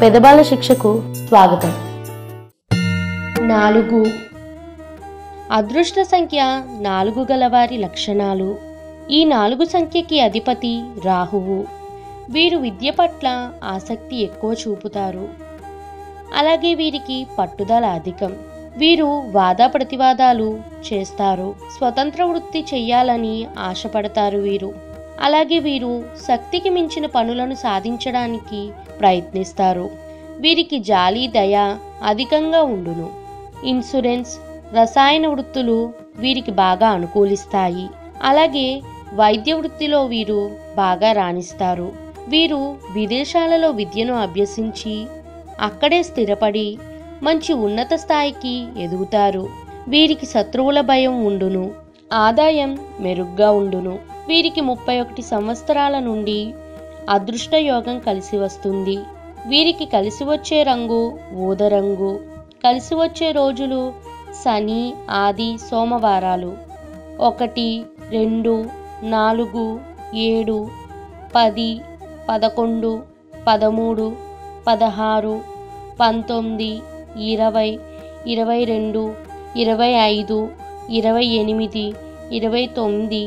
పెదబాల శిక్షకు స్వాగతం. 4 అదృష్ట సంఖ్య 4 గలవారి లక్షణాలు. ఈ 4 సంఖ్యకి అధిపతి రాహువు. వీరు విద్య పట్ల ఆసక్తి ఎక్కువ చూపుతారు. అలాగే వీరికి పట్టుదల అధికం. వీరు వాద ప్రతివాదాలు చేస్తారు. స్వతంత్ర వృత్తి చెయ్యాలని ఆశపడతారు వీరు. అలాగే వీరు శక్తికి మించిన పనులను సాధించడానికి ప్రయత్నిస్తారు. వీరికి జాలి, దయ అధికంగా ఉండును. ఇన్సూరెన్స్, రసాయన వృత్తులు వీరికి బాగా అనుకూలిస్తాయి. అలాగే వైద్య వృత్తిలో వీరు బాగా రాణిస్తారు. వీరు విదేశాలలో విద్యను అభ్యసించి అక్కడే స్థిరపడి మంచి ఉన్నత స్థాయికి ఎదుగుతారు. వీరికి శత్రువుల భయం ఉండును. ఆదాయం మెరుగ్గా ఉండును. వీరికి 31 సంవత్సరాల నుండి అదృష్ట యోగం కలిసి వస్తుంది. వీరికి కలిసి వచ్చే రంగు ఊదరంగు. కలిసి వచ్చే రోజులు శని, ఆది, సోమవారాలు 1, 2, 4, 7, 10, 11, 13, 16, 19, 20, 22, 25, 28, 29,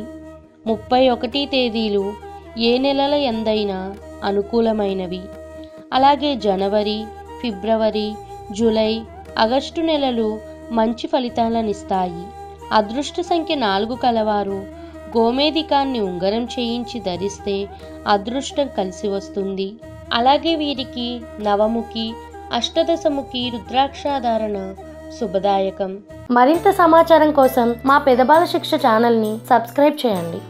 31 తేదీలు ఏ నెలల ఎందైనా అనుకూలమైనవి. అలాగే జనవరి, ఫిబ్రవరి, జూలై, ఆగస్టు నెలలు మంచి ఫలితాలనిస్తాయి. అదృష్ట సంఖ్య 4 కలవారు గోమేధికాన్ని ఉంగరం చేయించి ధరిస్తే అదృష్టం కలిసి వస్తుంది. అలాగే వీరికి నవముఖి, అష్టదశముఖి రుద్రాక్షాధారణ శుభదాయకం. మరింత సమాచారం కోసం మా పెదబాల శిక్ష ఛానల్ని సబ్స్క్రైబ్ చేయండి.